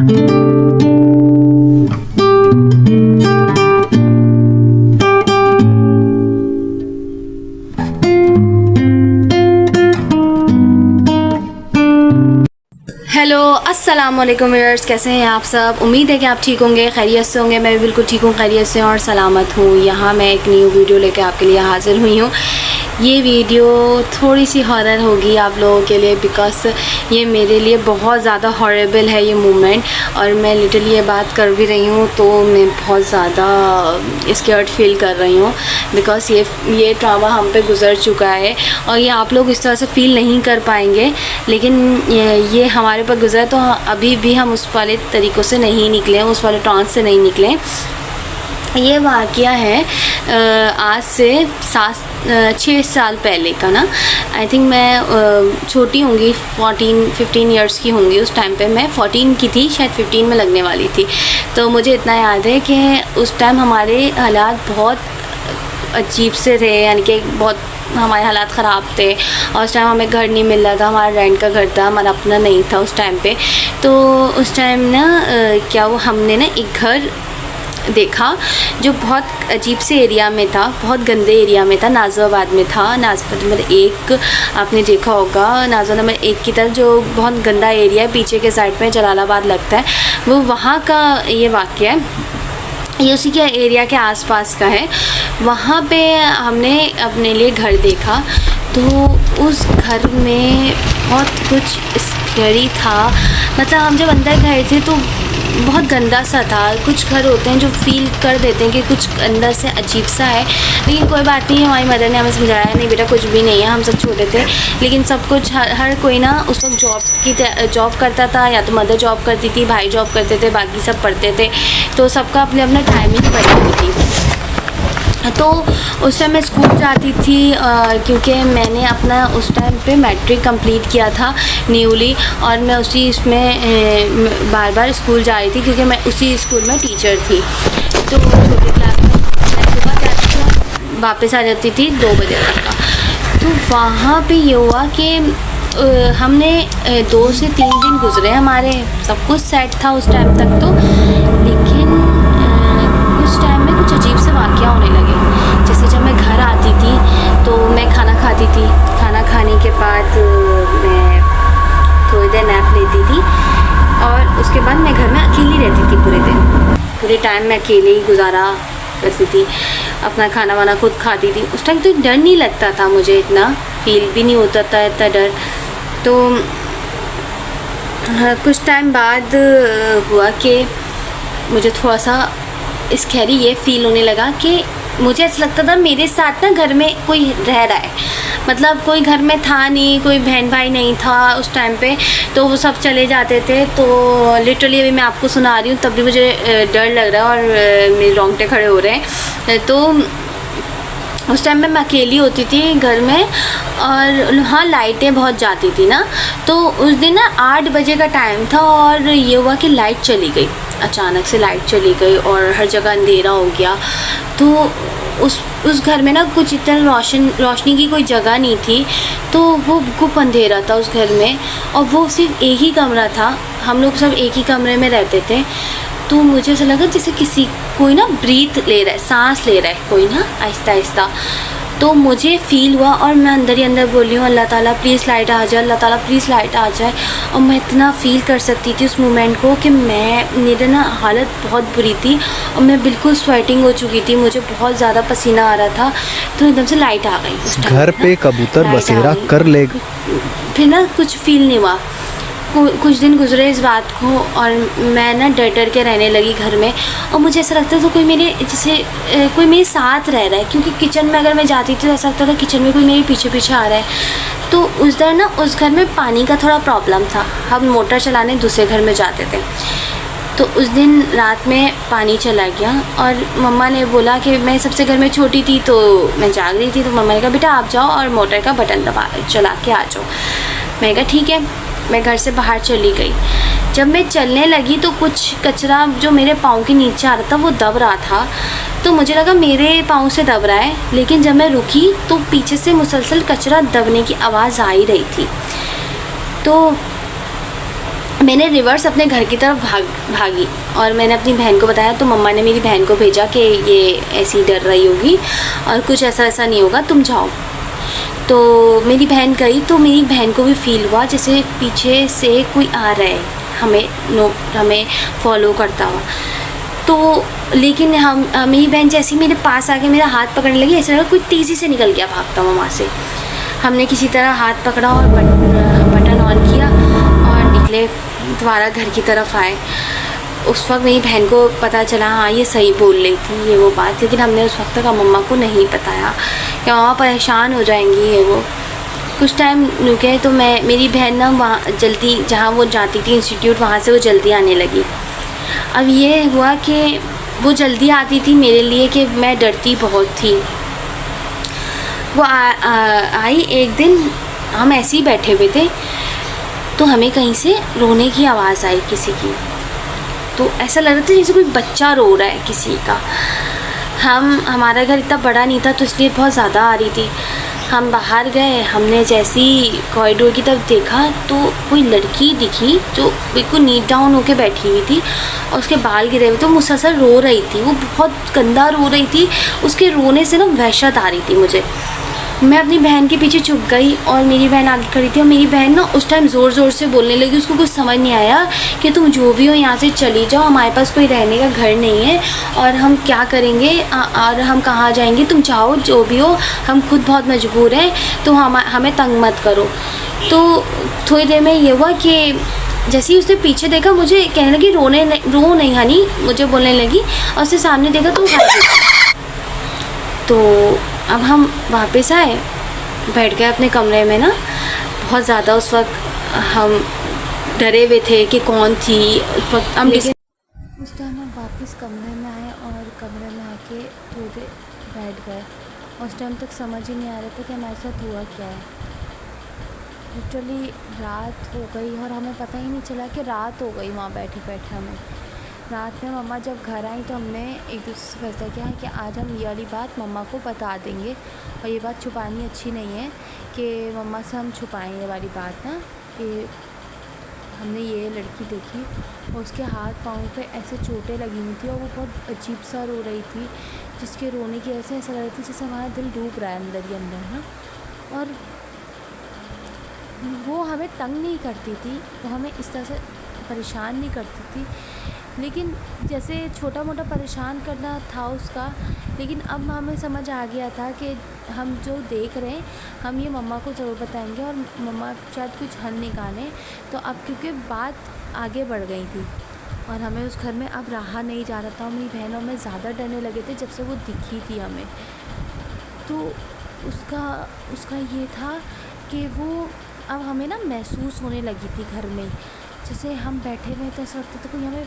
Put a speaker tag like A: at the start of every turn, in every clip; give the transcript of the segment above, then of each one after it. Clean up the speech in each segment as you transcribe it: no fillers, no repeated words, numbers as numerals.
A: Hello अस्सलाम वालेकुम viewers, कैसे हैं आप सब। उम्मीद है कि आप ठीक होंगे, खैरियत से होंगे। मैं भी बिल्कुल ठीक हूँ, खैरियत से और सलामत हूँ। यहाँ मैं एक न्यू वीडियो लेकर आपके लिए हाज़िर हुई हूँ। ये वीडियो थोड़ी सी हॉरर होगी आप लोगों के लिए, बिकॉज़ ये मेरे लिए बहुत ज़्यादा हॉरेबल है ये मोमेंट, और मैं लिटरली ये बात कर भी रही हूँ तो मैं बहुत ज़्यादा स्कैर्ड फील कर रही हूँ, बिकॉज़ ये ट्रॉमा हम पे गुज़र चुका है और ये आप लोग इस तरह से फ़ील नहीं कर पाएंगे, लेकिन ये हमारे पर गुज़रा तो अभी भी हम उस वाले तरीक़ों से नहीं निकले, उस वाले ट्रांस से नहीं निकले। ये वाक़या है आज से 6 साल पहले का ना। आई थिंक मैं छोटी होंगी, 14-15 इयर्स की होंगी उस टाइम पे। मैं 14 की थी, शायद 15 में लगने वाली थी। तो मुझे इतना याद है कि उस टाइम हमारे हालात बहुत अजीब से थे, यानी कि बहुत हमारे हालात ख़राब थे। और उस टाइम हमें घर नहीं मिल रहा था, हमारा रेंट का घर था, हमारा अपना नहीं था उस टाइम पे। तो उस टाइम ना हमने ना एक घर देखा जो बहुत अजीब से एरिया में था, बहुत गंदे एरिया में था, नाज़िबाबाद में था। नाज़िबाबाद नंबर 1 आपने देखा होगा, नाज़िबाबाद नंबर 1 की तरफ जो बहुत गंदा एरिया है, पीछे के साइड में जलालाबाद लगता है, वो वहाँ का ये वाक़या है। ये उसी के एरिया के आसपास का है। वहाँ पे हमने अपने लिए घर देखा, तो उस घर में बहुत कुछ स्कैरी था। मतलब हम जब अंदर गए थे तो बहुत गंदा सा था। कुछ घर होते हैं जो फ़ील कर देते हैं कि कुछ अंदर से अजीब सा है, लेकिन कोई बात नहीं। हमारी मदर ने हमें समझाया, नहीं बेटा कुछ भी नहीं है, हम सब छोटे थे, लेकिन सब कुछ हर कोई ना उस वक्त जॉब करता था। या तो मदर जॉब करती थी, भाई जॉब करते थे, बाकी सब पढ़ते थे, तो सबका अपने अपना टाइमिंग बनी हुई थी। तो उस टाइम मैं स्कूल जाती थी, क्योंकि मैंने अपना उस टाइम पे मैट्रिक कंप्लीट किया था न्यूली, और मैं उसी इसमें बार बार स्कूल जा रही थी, क्योंकि मैं उसी स्कूल में टीचर थी। तो छोटी क्लास में मैं सुबह जाती थी, वापस आ जाती थी 2 बजे तक का। तो वहाँ पे ये हुआ कि हमने 2 से 3 दिन गुजरे, हमारे सब कुछ सेट था उस टाइम तक तो, लेकिन कुछ टाइम में कुछ अजीब से वाक़या होने लगे। जैसे जब मैं घर आती थी तो मैं खाना खाती थी, खाना खाने के बाद मैं थोड़ी देर नैप लेती थी, और उसके बाद मैं घर में अकेली रहती थी पूरे दिन। पूरे टाइम मैं अकेले ही गुजारा करती थी, अपना खाना वाना खुद खाती थी। उस टाइम तो डर नहीं लगता था मुझे, इतना फील भी नहीं होता था इतना डर। तो कुछ टाइम बाद हुआ कि मुझे थोड़ा सा स्कैरी ये फ़ील होने लगा कि मुझे ऐसा लगता था मेरे साथ ना घर में कोई रह रहा है। मतलब कोई घर में था नहीं, कोई बहन भाई नहीं था उस टाइम पे, तो वो सब चले जाते थे। तो लिटरली अभी मैं आपको सुना रही हूँ तब भी मुझे डर लग रहा है और मेरे रोंगटे खड़े हो रहे हैं। तो उस टाइम में मैं अकेली होती थी घर में, और हाँ लाइटें बहुत जाती थी ना। तो उस दिन ना 8 बजे का टाइम था, और ये हुआ कि लाइट चली गई, अचानक से लाइट चली गई और हर जगह अंधेरा हो गया। तो उस घर में ना कुछ इतना रोशनी की कोई जगह नहीं थी, तो वो गुप अंधेरा था उस घर में, और वो सिर्फ एक ही कमरा था, हम लोग सब एक ही कमरे में रहते थे। तो मुझे ऐसा लगा जैसे कोई ना ब्रीथ ले रहा है, सांस ले रहा है कोई ना आहिस्ता आहिस्ता। तो मुझे फ़ील हुआ, और मैं अंदर ही अंदर बोल रही हूँ, अल्लाह ताला प्लीज़ लाइट आ जाए, अल्लाह ताला प्लीज़ लाइट आ जाए। और मैं इतना फ़ील कर सकती थी उस मोमेंट को कि मेरे ना हालत बहुत बुरी थी, और मैं बिल्कुल स्वेटिंग हो चुकी थी, मुझे बहुत ज़्यादा पसीना आ रहा था। तो एकदम से लाइट आ गई उस टाइम।
B: घर पे कबूतर बसेरा कर ले,
A: फिर ना कुछ फ़ील नहीं हुआ। कुछ दिन गुजरे इस बात को, और मैं ना डर के रहने लगी घर में, और मुझे ऐसा लगता था कोई कोई मेरे साथ रह रहा है, क्योंकि किचन में अगर मैं जाती थी तो ऐसा लगता था किचन में कोई मेरे पीछे पीछे आ रहा है। तो उस दिन ना उस घर में पानी का थोड़ा प्रॉब्लम था, हम मोटर चलाने दूसरे घर में जाते थे। तो उस दिन रात में पानी चला गया, और मम्मा ने बोला कि मैं सबसे घर में छोटी थी तो मैं जाग रही थी, तो मम्मा ने कहा बेटा आप जाओ और मोटर का बटन चला के आ जाओ। मैंने कहा ठीक है। मैं घर से बाहर चली गई। जब मैं चलने लगी तो कुछ कचरा जो मेरे पाँव के नीचे आ रहा था वो दब रहा था, तो मुझे लगा मेरे पाँव से दब रहा है, लेकिन जब मैं रुकी तो पीछे से मुसलसल कचरा दबने की आवाज़ आ ही रही थी। तो मैंने रिवर्स अपने घर की तरफ भागी और मैंने अपनी बहन को बताया, तो मम्मा ने मेरी बहन को भेजा कि ये ऐसी डर रही होगी और कुछ ऐसा नहीं होगा, तुम जाओ। तो मेरी बहन गई, तो मेरी बहन को भी फील हुआ जैसे पीछे से कोई आ रहा है हमें फॉलो करता हुआ। तो लेकिन मेरी बहन जैसी मेरे पास आके मेरा हाथ पकड़ने लगी, ऐसा लगा कोई तेज़ी से निकल गया भागता हुआ वहाँ से। हमने किसी तरह हाथ पकड़ा और बटन ऑन किया और निकले, दोबारा घर की तरफ आए। उस वक्त मेरी बहन को पता चला हाँ ये सही बोल रही थी ये वो बात, लेकिन हमने उस वक्त तक मम्मा को नहीं बताया कि मम्मा परेशान हो जाएंगी ये वो। कुछ टाइम रुके तो मेरी बहन ना वहाँ जल्दी, जहाँ वो जाती थी इंस्टीट्यूट, वहाँ से वो जल्दी आने लगी। अब ये हुआ कि वो जल्दी आती थी मेरे लिए कि मैं डरती बहुत थी। वो आई एक दिन, हम ऐसे ही बैठे हुए थे तो हमें कहीं से रोने की आवाज़ आई किसी की। तो ऐसा लग रहा था जैसे कोई बच्चा रो रहा है किसी का। हमारा घर इतना बड़ा नहीं था तो इसलिए बहुत ज़्यादा आ रही थी। हम बाहर गए, हमने जैसे ही कॉरिडोर की तरफ देखा तो कोई लड़की दिखी जो बिल्कुल नीट डाउन होके बैठी हुई थी और उसके बाल गिरे हुए थे। मुसलसल रो रही थी, वो बहुत गंदा रो रही थी। उसके रोने से ना वहशत आ रही थी मुझे। मैं अपनी बहन के पीछे छुप गई और मेरी बहन आगे खड़ी थी और मेरी बहन ना उस टाइम ज़ोर ज़ोर से बोलने लगी। उसको कुछ समझ नहीं आया कि तुम जो भी हो यहाँ से चली जाओ, हमारे पास कोई रहने का घर नहीं है और हम क्या करेंगे और हम कहाँ जाएंगे, तुम जाओ जो भी हो, हम खुद बहुत मजबूर हैं, तो हमें तंग मत करो। तो थोड़ी देर में ये हुआ कि जैसे ही उसने पीछे देखा मुझे कहने लगी रो नहीं हनी, मुझे बोलने लगी और उससे सामने देखा तो तो अब हम वापस आए, बैठ गए अपने कमरे में ना। बहुत ज़्यादा उस वक्त हम डरे हुए थे कि कौन थी उस वक्त हम। उस टाइम हम वापस कमरे में आए और कमरे में आके थोड़े बैठ गए। उस टाइम तक समझ ही नहीं आ रहा था कि हमारे साथ हुआ क्या है। लिटरली रात हो गई और हमें पता ही नहीं चला कि रात हो गई वहाँ बैठे बैठे हमें। रात में मम्मा जब घर आई तो हमने एक दूसरे से फैसला किया है कि आज हम ये वाली बात मम्मा को बता देंगे और ये बात छुपानी अच्छी नहीं है कि मम्मा से हम छुपाएं ये वाली बात ना, कि हमने ये लड़की देखी और उसके हाथ पाँव पे ऐसे चोटें लगी हुई थी और वो बहुत अजीब सा रो रही थी, जिसके रोने की वजह से ऐसा लग रहा था जैसे हमारा दिल डूब रहा है अंदर ही अंदर ना। और वो हमें तंग नहीं करती थी, वो हमें इस तरह से परेशान नहीं करती थी, लेकिन जैसे छोटा मोटा परेशान करना था उसका। लेकिन अब हमें समझ आ गया था कि हम जो देख रहे हैं हम ये मम्मा को ज़रूर बताएंगे और मम्मा शायद कुछ हल निकालें। तो अब क्योंकि बात आगे बढ़ गई थी और हमें उस घर में अब रहा नहीं जा रहा था, मेरी बहनों में ज़्यादा डरने लगे थे जब से वो दिखी थी हमें। तो उसका ये था कि वो अब हमें ना महसूस होने लगी थी घर में, जैसे हम बैठे हुए थे ऐसा लगता था कोई हमें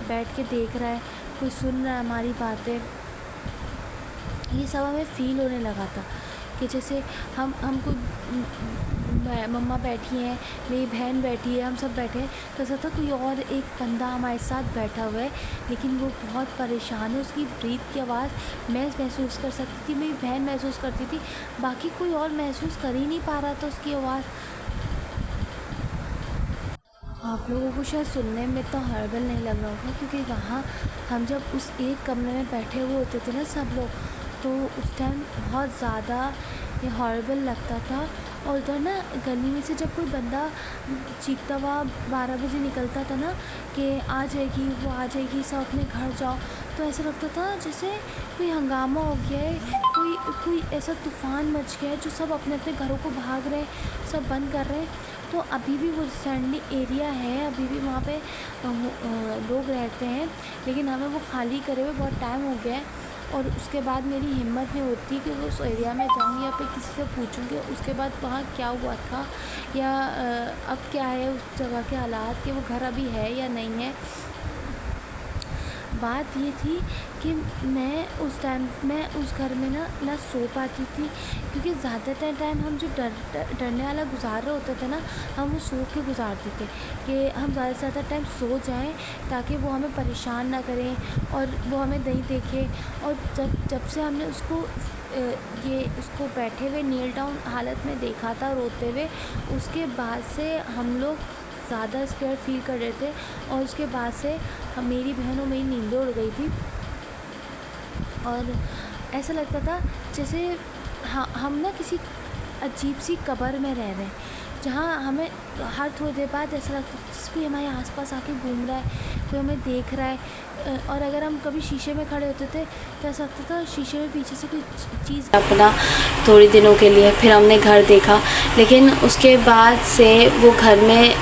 A: बैठ के देख रहा है, कोई सुन रहा है हमारी बातें। ये सब हमें फ़ील होने लगा था कि जैसे हमको मम्मा बैठी हैं, मेरी बहन बैठी है, हम सब बैठे हैं, तो ऐसा था कोई और एक बंदा हमारे साथ बैठा हुआ है, लेकिन वो बहुत परेशान है। उसकी ब्रीथ की आवाज़ मैं महसूस कर सकती थी, मेरी बहन महसूस करती थी, बाकी कोई और महसूस कर ही नहीं पा रहा था उसकी आवाज़। आप लोगों को शायद सुनने में तो हॉरिबल नहीं लग रहा होगा, क्योंकि वहाँ हम जब उस एक कमरे में बैठे हुए होते थे ना सब लोग, तो उस टाइम बहुत ज़्यादा ये हॉरिबल लगता था। और उधर ना गली में से जब कोई बंदा चीखता हुआ 12 बजे निकलता था ना कि आ जाएगी वो आ जाएगी, सब अपने घर जाओ, तो ऐसा लगता था जैसे कोई हंगामा हो गया है, कोई ऐसा तूफ़ान मच गया है जो सब अपने अपने घरों को भाग रहे हैं, सब बंद कर रहे हैं। तो अभी भी वो सैंडी एरिया है, अभी भी वहाँ पे लोग रहते हैं, लेकिन हमें वो खाली करे हुए बहुत टाइम हो गया है। और उसके बाद मेरी हिम्मत नहीं होती कि वो उस एरिया में जाऊँ या फिर किसी से पूछूँ कि उसके बाद वहाँ क्या हुआ था या अब क्या है उस जगह के हालात, कि वो घर अभी है या नहीं है। बात ये थी कि मैं उस टाइम में उस घर में ना सो पाती थी, क्योंकि ज़्यादातर टाइम हम जो डरने वाला गुजार रहे होते थे ना, हम वो सो के गुजारते थे कि हम ज़्यादा से ज़्यादा टाइम सो जाएं ताकि वो हमें परेशान ना करें और वो हमें नहीं देखे। और जब से हमने उसको बैठे हुए नील डाउन हालत में देखा था रोते हुए, उसके बाद से हम लोग ज़्यादा स्केयर फील कर रहे थे। और उसके बाद से मेरी बहन और मेरी नींदें उड़ गई थी और ऐसा लगता था जैसे हम ना किसी अजीब सी कब्र में रह रहे हैं, जहाँ हमें हर थोड़ी देर बाद ऐसा लगता है जैसे कोई हमारे आसपास आके घूम रहा है, कोई हमें देख रहा है। और अगर हम कभी शीशे में खड़े होते थे तो ऐसा लगता था शीशे में पीछे से कोई चीज़ अपना थोड़ी दिनों के लिए। फिर हमने घर देखा, लेकिन उसके बाद से वो घर में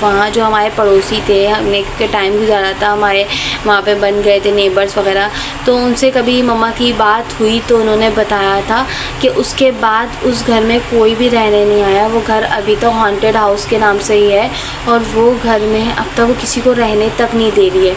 A: वहाँ जो हमारे पड़ोसी थे, हमने के टाइम गुजारा था, हमारे वहाँ पे बन गए थे नेबर्स वगैरह। तो उनसे कभी मम्मा की बात हुई तो उन्होंने बताया था कि उसके बाद उस घर में कोई भी रहने नहीं आया। वो घर अभी तो हॉन्टेड हाउस के नाम से ही है और वो घर में अब तक वो किसी को रहने तक नहीं दे रही है,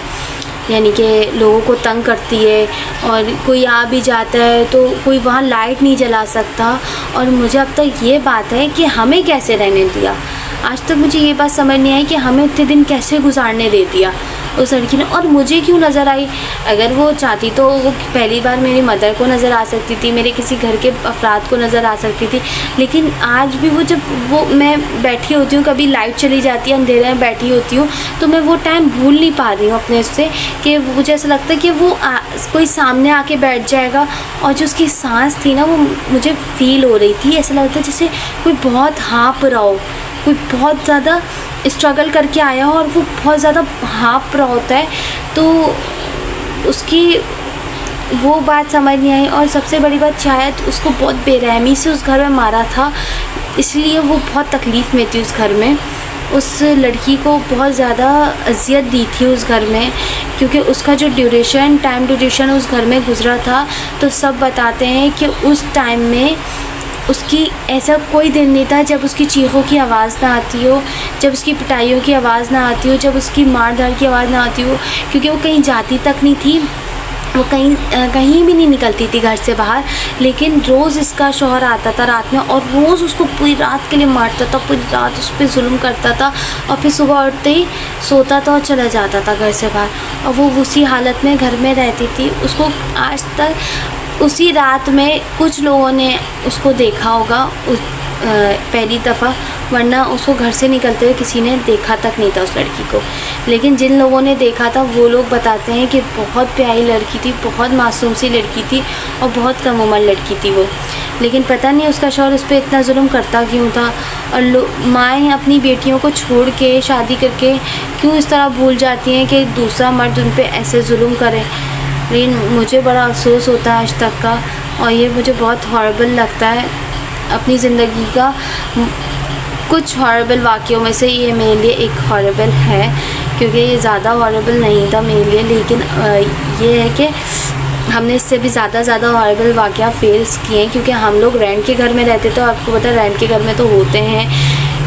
A: यानी कि लोगों को तंग करती है। और कोई आ भी जाता है तो कोई वहाँ लाइट नहीं जला सकता। और मुझे अब तक ये बात है कि हमें कैसे रहने दिया, आज तक मुझे ये बात समझ नहीं आई कि हमें इतने दिन कैसे गुजारने दे दिया उस लड़की ने। और मुझे क्यों नज़र आई? अगर वो चाहती तो वो पहली बार मेरी मदर को नज़र आ सकती थी, मेरे किसी घर के अफराद को नज़र आ सकती थी। लेकिन आज भी वो जब वो मैं बैठी होती हूँ, कभी लाइट चली जाती है, अंधेरे में बैठी होती हूँ, तो मैं वो टाइम भूल नहीं पा रही हूँ अपने उससे कि मुझे ऐसा लगता है कि वो कोई सामने आके बैठ जाएगा। और जो उसकी सांस थी ना, वो मुझे फील हो रही थी। ऐसा लगता है जैसे कोई बहुत हाँप रहा हो, कोई बहुत ज़्यादा स्ट्रगल करके आया हो और वो बहुत ज़्यादा हाँप रहा होता है। तो उसकी वो बात समझ नहीं आई। और सबसे बड़ी बात, शायद उसको बहुत बेरहमी से उस घर में मारा था, इसलिए वो बहुत तकलीफ़ में थी उस घर में। उस लड़की को बहुत ज़्यादा अजियत दी थी उस घर में, क्योंकि उसका जो टाइम ड्यूरेशन उस घर में गुजरा था। तो सब बताते हैं कि उस टाइम में उसकी ऐसा कोई दिन नहीं था जब उसकी चीखों की आवाज़ ना आती हो, जब उसकी पिटाइयों की आवाज़ ना आती हो, जब उसकी मार धाड़ की आवाज़ ना आती हो। क्योंकि वो कहीं जाती तक नहीं थी, वो कहीं भी नहीं निकलती थी घर से बाहर। लेकिन रोज़ इसका शौहर आता था रात में और रोज़ उसको पूरी रात के लिए मारता था, पूरी रात उस पर जुल्म करता था। और फिर सुबह उठते ही सोता था और चला जाता था घर से बाहर। और वो उसी हालत में घर में रहती थी। उसको आज तक उसी रात में कुछ लोगों ने उसको देखा होगा पहली दफ़ा, वरना उसको घर से निकलते हुए किसी ने देखा तक नहीं था उस लड़की को। लेकिन जिन लोगों ने देखा था वो लोग बताते हैं कि बहुत प्यारी लड़की थी, बहुत मासूम सी लड़की थी और बहुत कम उम्र लड़की थी वो। लेकिन पता नहीं उसका शौहर उस पर इतना जुल्म करता क्यों था। और माएँ अपनी बेटियों को छोड़ के शादी करके क्यों इस तरह भूल जाती हैं कि दूसरा मर्द उन पर ऐसे जुल्म करे। लेकिन मुझे बड़ा अफसोस होता है आज तक का, और ये मुझे बहुत हॉरेबल लगता है। अपनी ज़िंदगी का कुछ हॉरेबल वाक़यों में से ये मेरे लिए एक हॉरेबल है, क्योंकि ये ज़्यादा हॉरेबल नहीं था मेरे लिए। लेकिन ये है कि हमने इससे भी ज़्यादा हॉरेबल वाक़या फेस किए हैं, क्योंकि हम लोग रेंट के घर में रहते थे। आपको पता है रेंट के घर में तो होते हैं,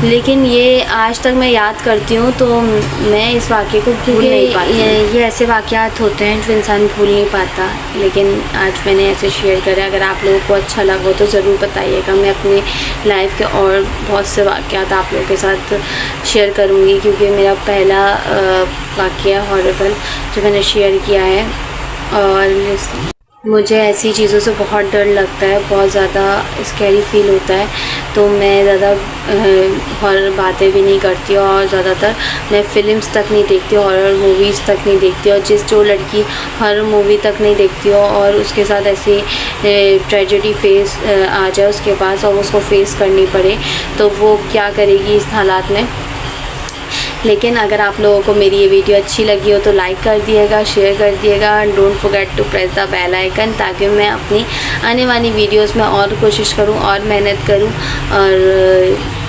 A: लेकिन ये आज तक मैं याद करती हूँ तो मैं इस वाक़े को भूल नहीं पाती। ये ऐसे वाक़यात होते हैं जो इंसान भूल नहीं पाता। लेकिन आज मैंने ऐसे शेयर करा। अगर आप लोगों को अच्छा लगा तो ज़रूर बताइएगा। मैं अपनी लाइफ के और बहुत से वाक़यात आप लोगों के साथ शेयर करूँगी, क्योंकि मेरा पहला वाक़या हॉरेबल जो मैंने शेयर किया है। और मुझे ऐसी चीज़ों से बहुत डर लगता है, बहुत ज़्यादा स्कैरी फील होता है। तो मैं ज़्यादा हॉरर बातें भी नहीं करती और ज़्यादातर मैं फ़िल्म्स तक नहीं देखती, हॉरर मूवीज़ तक नहीं देखती। और जो लड़की हॉरर मूवी तक नहीं देखती हो और उसके साथ ऐसी ट्रेजेडी फेस आ जाए उसके पास और उसको फेस करनी पड़े, तो वो क्या करेगी इस हालात में। लेकिन अगर आप लोगों को मेरी ये वीडियो अच्छी लगी हो तो लाइक कर दिएगा, शेयर कर दिएगा। Don't forget to press the bell icon, ताकि मैं अपनी आने वाली वीडियोस में और कोशिश करूं और मेहनत करूं और